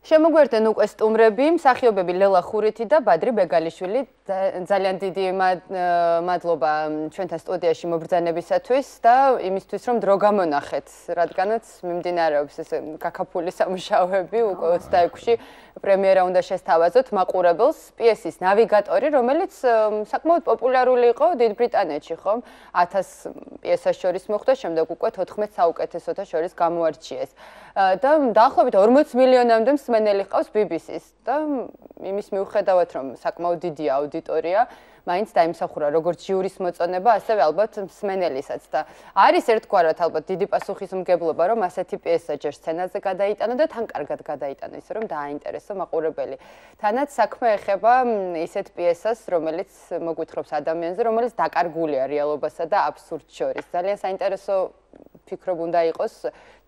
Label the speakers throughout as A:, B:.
A: შემოგვერდნენ უკვე სტუმრები, მსახიობები ლელა ხურითი და ბადრი ბეგალიშვილი. ძალიან დიდი მადლობა ჩვენთან სტუდიაში მობრძანებისათვის და იმისთვის, რომ დრო გამონახეთ, რადგანაც მიმდინარეობს ეს გაქაფული სამუშაოები, უკვე 26-ში პრემიერა უნდა შესთავაზოთ მაყურებელს პიესის ნავიგატორი, რომელიც საკმაოდ პოპულარული იყო დიდ ბრიტანეთში, ხომ? 1000 პიესას შორის მოხვდა, შემდეგ უკვე 14 საუკეთესოთა შორის გამოარჩიეს. და დაახლოებით 40 მილიონამდე მსმენელი ჰყავს BBC-ს და იმის მიუხედავად, რომ საკმაოდ დიდი აუდიტორია, მაინც დაიმსახურა როგორც ჟიურის მოწონება, ასევე ალბათ მსმენელისაც და არის ერთგვარად ალბათ დიდი პასუხისმგებლობა, რომ ასეთი პიესა ჯერ სცენაზე გადაიტანო და თან კარგად გადაიტანო, ისე რომ დააინტერესო მაყურებელი. თანაც საქმე ეხება ისეთ პიესას, რომელიც მოგვითხრობს ადამიანზე, რომელიც დაკარგულია რეალობასა და აბსურდს შორის. ძალიან საინტერესო ფიქრობ უნდა იყოს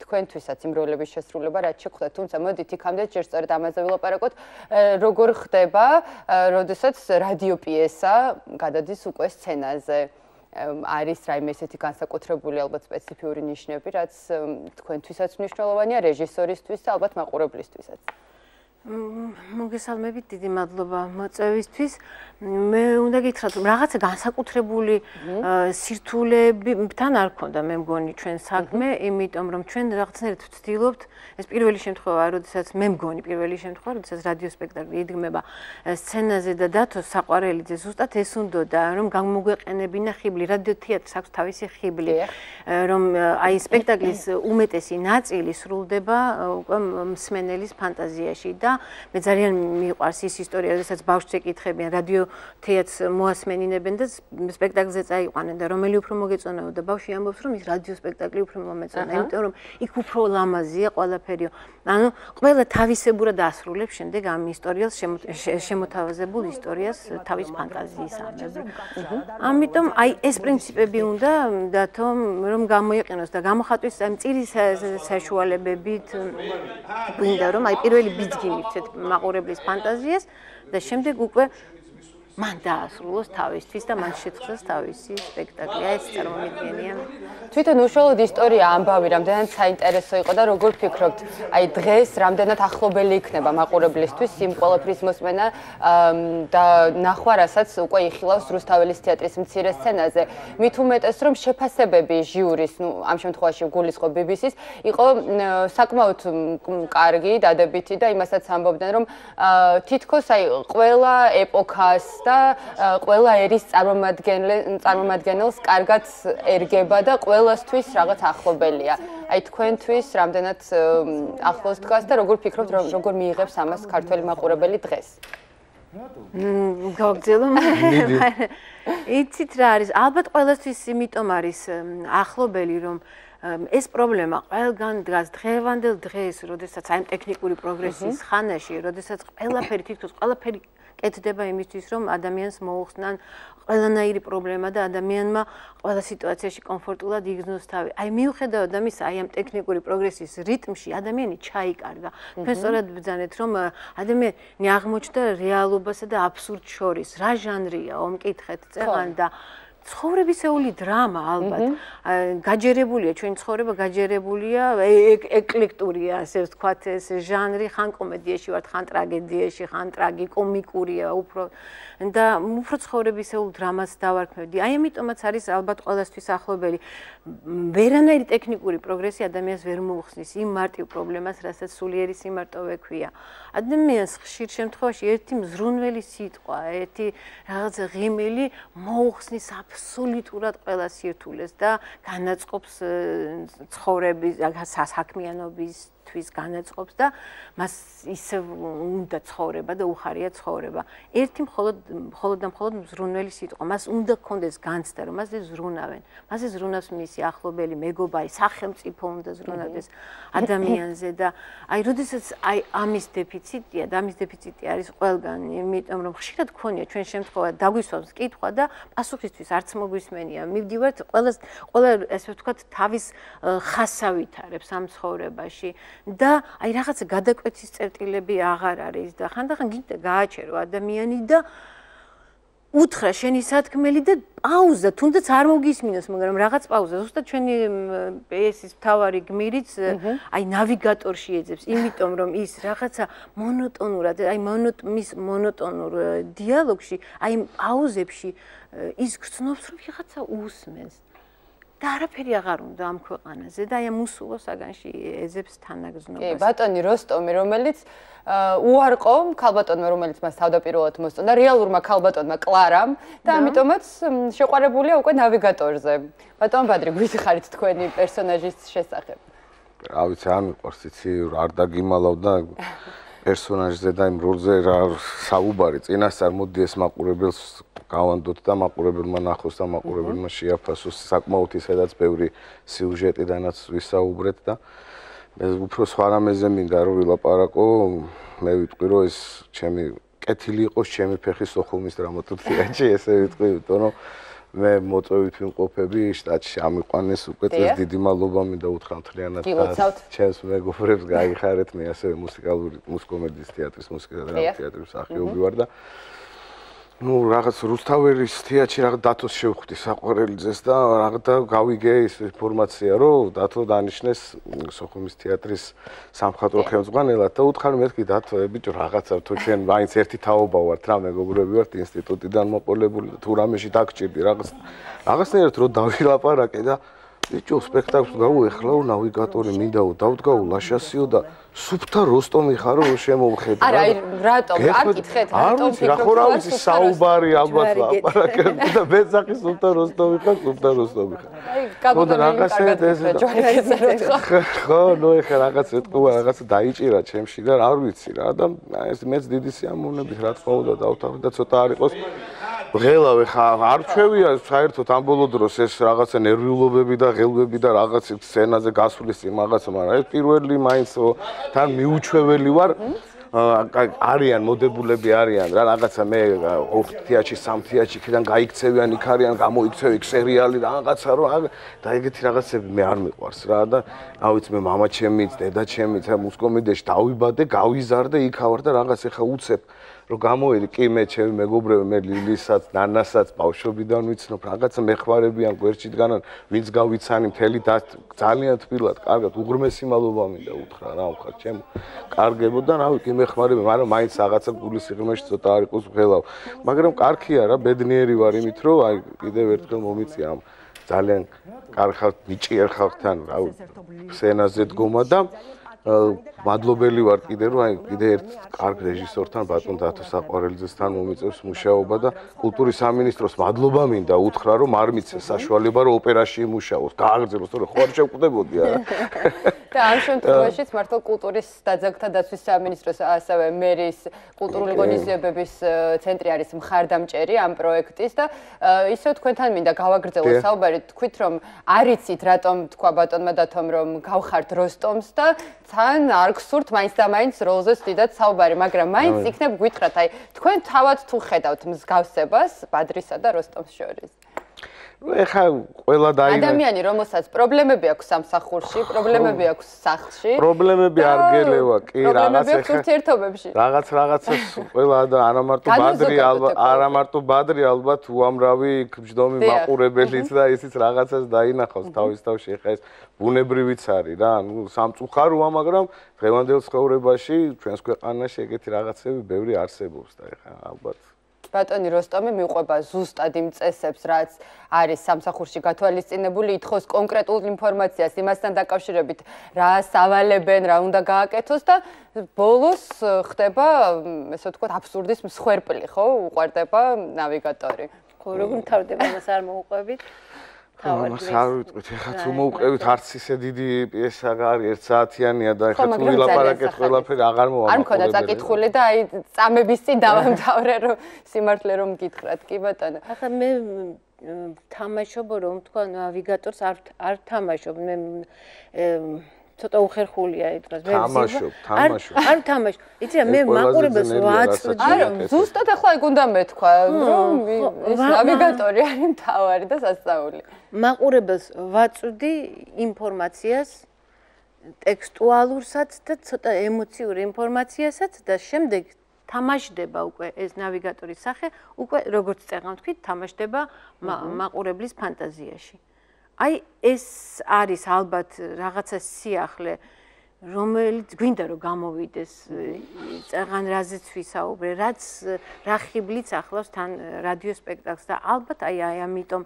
A: თქვენთვისაც იმ როლების შესრულება, რაც შეხვდათ, თუმცა მოდით იქამდე ჯერ სწორედ ამაზე ვილაპარაკოთ, როგორ ხდება, როდესაც რადიო პიესა გადადის უკვე სცენაზე. არის რაიმე ესეთი განსაკუთრებული ალბათ სპეციფიური ნიშნები, რაც თქვენთვისაც მნიშვნელოვანია, რეჟისორისთვის და ალბათ მაყურებლისთვისაც.
B: მოგესალმებით, დიდი მადლობა მოწვევისთვის. მე უნდა გითხრათ, რომ რაღაცა განსაკუთრებული სირთულეებთან არ ქონდა მე მგონი ჩვენ საქმე, იმიტომ რომ ჩვენ რაღაცნაირად ვცდილობთ, ეს პირველი შემთხვევა, როდესაც მე მგონი პირველი შემთხვევა, როდესაც რადიო სპექტაკლი იდგმება სცენაზე და დათო საყვარელიძე ზუსტად ეს უნდოდა, რომ გამოგვეყენებინა ხიბლი, რადიო თეატრს აქვს თავისი ხიბლი, რომ აი სპექტაკლის უმეტესი ნაწილი სრულდება უკვე მსმენელის ფანტაზიაში და მე ძალიან მიყვარს ის ისტორია, როდესაც ბავშვს ეკითხებიან, რადიო თეატრს მოასმენინებენ და სპექტაკლზე წაიყვანენ და რომელი უფრო მოგეწონაო და ბავშვი ამბობს, რომ ის რადიო სპექტაკლი უფრო მომეწონა, იმიტომ რომ იქ უფრო ლამაზია ყველაფერი. ანუ ყველა თავისებურად ასრულებს შემდეგ ამ ისტორიას შემოთავაზებულ ისტორიას თავის ფანტაზიის ამბები. ამიტომ აი ეს პრინციპები უნდა დათო რომ გამოიყენოს და გამოხატვის ამ წირის საშუალებებით გვინდა რომ აი პირველი ბიძგინი მაყურებლის ფანტაზიას და შემდეგ უკვე მან დაასრულოს თავისთვის და მან შეწყდეს თავისი სპექტაკლი. აი ეს წარმომიდგენია.
A: თვითონ უშუალოდ ისტორია ამბავი რამდენად საინტერესო იყო და როგორ ფიქრობთ, აი დღეს რამდენად ახლობელი იქნება მაყურებლისთვის იმ ყველაფრის მოსმენა და ნახვა, რასაც უკვე იხილავს რუსთაველის თეატრის მცირე სცენაზე. მით უმეტეს, რომ შეფასებები ჟიურის, ნუ ამ შემთხვევაში გულისხმობ BBC-ს, იყო საკმაოდ კარგი, დადებითი და იმასაც ამბობდნენ, რომ თითქოს აი ყველა ეპოქას და ყველა ერის წარმომადგენელს კარგად ერგება და ყველასთვის რაღაც ახლობელია. აი თქვენთვის რამდენად ახლოს დგას და როგორ ფიქრობთ, როგორ მიიღებს ამას ქართველი მაყურებელი დღეს?
B: გავგზელო. იცით რა არის? ალბათ ყველასთვის იმიტომ არის ახლობელი, რომ ეს პრობლემა ყველგან დგას დღევანდელ დღეს, როდესაც აი ტექნიკური პროგრესის ხანაში, როდესაც ყველაფერი თითქოს ყველაფერი კეთდება იმისთვის, რომ ადამიანს მოუხსნან ყველანაირი პრობლემა და ადამიანმა ყველა სიტუაციაში კომფორტულად იგრძნოს თავი. აი მიუხედავად ამისა, აი ამ ტექნიკური პროგრესის რიტმში ადამიანი ჩაიკარგა. თქვენ სწორად ბრძანეთ, რომ ადამიანი აღმოჩნდა რეალობასა და აბსურდს შორის. რა ჟანრია, ომკითხეთ წეღან და ცხოვრებისეული დრამა ალბათ. გაჯერებულია ჩვენი ცხოვრება, გაჯერებულია, ეკლექტურია, ასე ვთქვათ, ეს ჟანრი, ხან კომედიაში ვართ, ხან ტრაგედიაში, ხან ტრაგიკომიკურია, უფრო და უფრო ცხოვრებისეულ დრამას დავარქმევდი. აი ამიტომაც არის ალბათ ყველასთვის ახლობელი. ვერანაირი ტექნიკური პროგრესი ადამიანს ვერ მოუხსნის იმ მარტივ პრობლემას, რასაც სულიერი სიმარტოვე ქვია. ადამიანს ხშირ შემთხვევაში ერთი მზრუნველი სიტყვა, ერთი რაღაც ღიმილი მოუხსნის აბსოლუტურად ყველა სირთულეს და განაწყობს ცხოვრების, საქმიანობისთვის განაწყობს და მას ისე უნდა ცხოვრება და უხარია ცხოვრება. ერთი მხოლოდ და მხოლოდ მზრუნველი სიტყვა, მას უნდა გქონდეს განცდა, რომ მასზე ზრუნავენ. მასზე ზრუნავს მისი ახლობელი, მეგობარი, სახელმწიფო უნდა ზრუნავდეს ადამიანზე და აი როდესაც აი ამის დეფიციტია და ამის დეფიციტი არის ყველგან, იმიტომ რომ ხშირად გქონია ჩვენ შემთხვევა დაგვისვამს კითხვა და პასუხისთვის არც მოგვისმენია. მივდივართ ყველა ესე ვთქვათ თავის ხასავით არის ამ ცხოვრებაში და აი რაღაცა გადაკვეთის წერტილები აღარ არის და ხანდახან გინდა გააჩერო ადამიანი და უთხრა შენი სათქმელი და პაუზა, თუნდაც არ მოგისმინოს, მაგრამ რაღაც პაუზა. ზუსტად ჩვენი PS-ის მთავარი გმირიც აი ნავიგატორში ეძებს, იმიტომ რომ ის რაღაცა მონოტონურად, აი მის მონოტონურ დიალოგში, აი პაუზებში ის გრძნობს, რომ ვიღაცა უსმენს. და არაფერი აღარ უნდა ამ ქვეყანაზე და აი ამ უსულო საგანში ეძებს თანაგზნობას.
A: კი, ბატონი როსტომი, რომელიც უარყო ქალბატონმა, რომელიც მას თავდაპირველად მოსწონდა, რეალურმა ქალბატონმა კლარამ და ამიტომაც შეყვარებულია უკვე ნავიგატორზე. ბატონ ბადრი, გვითხარით თქვენი პერსონაჟის შესახებ.
C: რა ვიცი, არ მიყვარს იცი, არ დაგიმალავ და პერსონაჟზე და იმ როლზე რა საუბარი. წინასწარ მოდი ეს მაყურებელს გავანდოთ და მაყურებელმა ნახოს და მაყურებელმა შეაფასოს საკმაოდ ისედაც ბევრი სიუჟეტი დანაც ვისაუბრეთ და მე უფრო სხვა რამეზე მინდა რომ ვილაპარაკო, მე ვიტყვი რომ ეს ჩემი კეთილი იყოს ჩემი ფეხის სოხუმის დრამატურგიაში, ესე ვიტყვი, იმიტომ რომ მე მოწვევით ვიმყოფები შტატში ამიყვანეს უკვე წეს დიდი მადლობა მინდა უთხრა მთლიანად ჩემს მეგობრებს გაიხარეთ, მე ასევე მუსიკომედიის თეატრის მუსიკისა და დრამატის თეატრის მსახიობი ვარ და ну რაღაც რუსთაველის თეატრში რაღაც დათოს შევხვდი საყვარელიძეს და რაღაცა გავიგე ის ინფორმაცია რომ დათო დანიშნეს სოხუმის თეატრის სამხატვრო ხელმძღვანელად და უთხარი მეთქი დათო ბიჭო რაღაცა თუ ჩვენ მაინც ერთი თაობა ვართ რა მეგობრები ვართ ინსტიტუტიდან მოყოლებული თუ რამეში დაგჭირდი რაღაცნაირად რომ დავილაპარაკე და ბიჭო სპექტაკლს გავუეხლაო ნავიგატორი მინდაო დავდგაო ლაშასიო და სუფთა როსტომი ხარო შემოვხედა.
A: არა, რატომ? არ გითხეთ, რატომ
C: ფიქრობ? რა ვიცი, საუბარი ალბათ ლაპარაკებდა და მეცახი სუფთა როსტომი ხარ, სუფთა როსტომი ხარ.
A: აი, გაგონდა ეს
C: ხო, ნუ ეხლა რაღაც ეთქვა, რაღაცა დაიჭირა ჩემში და არ ვიცი რა და ეს მეც დიდი სიამოვნებით რა თქმა უნდა დავთანხმდი და ცოტა არ იყოს ღელავ ეხა არ ჩვევია საერთოდ ამ ბოლო დროს ეს რაღაცა ნერვიულობები და ღელვები და რაღაც სცენაზე გასulis წინ რაღაცა, მაგრამ ეს პირველი მაინც თან მიუჩვეველი ვარ არიან მოდებულები არიან რა რაღაცა მე თეატრში სამ თეატრში ქიდან გაიქცევიან იქ არიან გამოიქცევ იქ სერიალი რაღაცა რომ და ეგეთი რაღაცები მე არ მიყვარს რა და რა ვიცი მე მამა ჩემიც დედა ჩემიც მუსკომედიაში დავიბადე გავიზარდე იქ ავარ და რაღაც ეხა უცებ რომ გამოვიდი კი მე ჩემი მეგობრები მე ლილისაც ნანასაც ბავშვობიდან ვიცნობ რაღაცა მეხმარებიან გვერდშიდანან ვინც გავიცანი მთელი და ძალიან თბილად კარგად უღრმესი მადლობა მინდა უთხრა რა მხარ ჩემ კარგებო და რავი კი მეხმარები მაგრამ მაინც რაღაცა გულის სიღრმეში ცოტა არ იყოს ვღელავ მაგრამ კარგია რა ბედნიერი ვარ იმით რომ აი კიდევ ერთხელ მომიწია ამ ძალიან კარგ ხალხ ნიჭიერ ხალხთან რავი სცენაზე დგომა და მადლობელი ვარ კიდე რომ აი კიდე ერთ კარგ რეჟისორთან ბატონ დათო საყვარელიძესთან მომიწევს მუშაობა და კულტურის სამინისტროს მადლობა მინდა უთხრა რომ არ მიცეს საშუალება რომ ოპერაში იმუშაოს გააგრძელოს თორე ხო არ შევკვდებოდი არა
A: და ამ შემთხვევაშიც მართლა კულტურის დაძაბთა დაცვის სამინისტროს ასევე მერის კულტურული ღონისძიებების ცენტრი არის მხარდამჭერი ამ პროექტის და ისევ თქვენთან მინდა გავაგრძელოთ საუბარი თქვით რომ არიცით რატომ თქვა ბატონმა დათომ რომ გავხართ როსტომს და თან არ გსურთ მაინც და მაინც როლზეც დიდად საუბარი, მაგრამ მაინც იქნებ გვითხრათ, აი თქვენ თავად თუ ხედავთ მსგავსებას ბადრისა და როსტომს შორის.
C: ეხა ყველა დაინა
A: ადამიანი რომელსაც პრობლემები აქვს სამსახურში, პრობლემები აქვს სახლში.
C: პრობლემები არ გელევა, კი რაღაც
A: ეხა ურთიერთობებში. რაღაცას
C: ყველა და არა მარტო ბადრი ალბათ უამრავი გჯდომი მაყურებელიც და ისიც რაღაცას დაინახავს თავის თავში ეხა ეს ბუნებრივიც არის რა, ნუ სამწუხაროა, მაგრამ დღევანდელ ცხოვრებაში ჩვენს ქვეყანაში ეგეთი რაღაცები ბევრი არსებობს და ეხა ალბათ
A: ბატონი როსტომი მიყვება ზუსტად იმ წესებს, რაც არის სამსახურში გათვალისწინებული, ითხოვს კონკრეტულ ინფორმაციას იმასთან დაკავშირებით, რა სავალებენ, რა უნდა გააკეთოს და ბოლოს ხდება, ესე ვთქვათ, აბსურდის მსხვერპლი, ხო? უყვარდება ნავიგატორი.
B: ხო, როგორ თავდება მას არ მოუყვებით?
C: მას არ ვიტყვით, ეხლა თუ მოუყევით არც ისე დიდი პიესა არის, 1 საათიანია და ეხლა თუ ვილაპარაკეთ ყველაფერი აღარ მოვამაყურებელი.
A: არ მქონდა წაკითხული და აი წამების წინ დავამთავრე რომ სიმართლე რომ გითხრათ, კი ბატონო.
B: ახლა მე თამაშობ რომ თქვა ნავიგატორს არ თამაშობ, მე ცოტა უხერხულია ეს დღეს.
C: თამაშობ.
B: არ თამაშობ. იცი მე მაყურებელს ვაწვდი.
A: არა, ზუსტად ახლა ეგ უნდა მეთქვა, რომ ეს ნავიგატორი არის მთავარი და სასწაული.
B: მაყურებელს ვაწვდი ინფორმაციას, ტექსტუალურსაც და ცოტა ემოციურ ინფორმაციასაც და შემდეგ თამაშდება უკვე ეს ნავიგატორის სახე, უკვე როგორც წეღან თქვით, თამაშდება მაყურებლის ფანტაზიაში. აი ეს არის ალბათ რაღაცა სიახლე, რომელიც გვინდა რომ გამოვიდეს წეღან რაზეც ვისაუბრე, რაც რა ხიბლიც ახლავს თან რადიო სპექტაკლს და ალბათ აი ამიტომ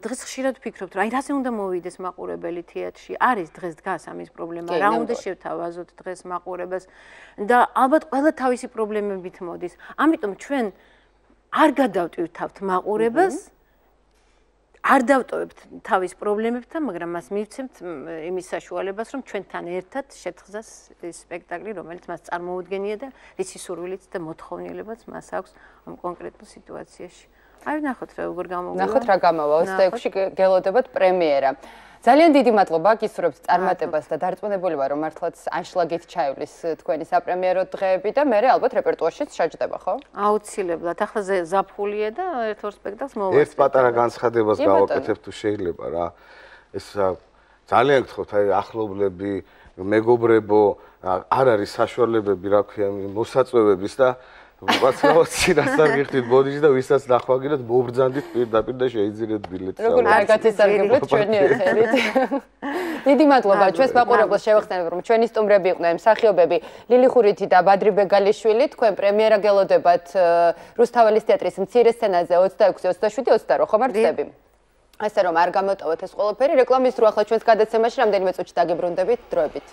B: დღეს ხშირად ვფიქრობთ, რომ აი რაზე უნდა მოვიდეს მაყურებელი თეატრში. არის დღეს დგას ამის პრობლემა, რა უნდა შევთავაზოთ დღეს მაყურებელს და ალბათ ყველა თავისი პრობლემებით მოდის. ამიტომ ჩვენ არ გადავტვირთავთ მაყურებელს, არ დავტოვებთ თავის პრობლემებთან, მაგრამ მას მივცემთ იმის საშუალებას, რომ ჩვენთან ერთად შეთხზას ეს სპექტაკლი, რომელიც მას წარმოუდგენია და რისი სურვილიც და მოთხოვნილებაც მას აქვს ამ კონკრეტულ სიტუაციაში. აი ნახოთ რა როგორ გამოვა.
A: ნახოთ რა გამოვა. 26-ში გელოდებათ პრემიერა. ძალიან დიდი მადლობა, გისურვებთ წარმატებას და დარწმუნებული ვარ, რომ მართლაც ანშლაგით ჩაივლის თქვენი საპრემიერო დღეები და მე ალბათ რეპერტუარშიც შეჯდება, ხო?
B: აუცილებლად. ახლა ზაფხულია და ერთ-ორ სპექტაკლს მოვასწრებ.
C: ერთ პატარა განცხადებას გავაკეთებ თუ შეიძლება რა. ეს ძალიან გთხოვთ, აი ახლობლები, მეგობრებო, არ არის საშუალებები, რა ქვია, მოსაწვევების და ვაცრავთ რას არ გიხდით ბოდიში და ვისაც ნახვაგიროთ მობრძანდით პირდაპირ და შეიძინეთ ბილეთს.
A: როგორ კარგად ისარგებლეთ ჩვენი ეთერით. დიდი მადლობა ჩვენს მაყურებელს შევახსენებ რომ ჩვენი სტუმრები იყვნენ მსახიობები ლილი ხურითი და ბადრი ბეგალიშვილი. თქვენ პრემიერა გელოდებათ რუსთაველის თეატრის მცირე სცენაზე 26, 27, 28 ხომ არ ვწდები. ასე რომ არ გამოტოვოთ ეს ყველაფერი რეკლამის დრო ახლა ჩვენს გადაცემაში რამდენიმე წუთში დაგიბრუნდებით დროებით.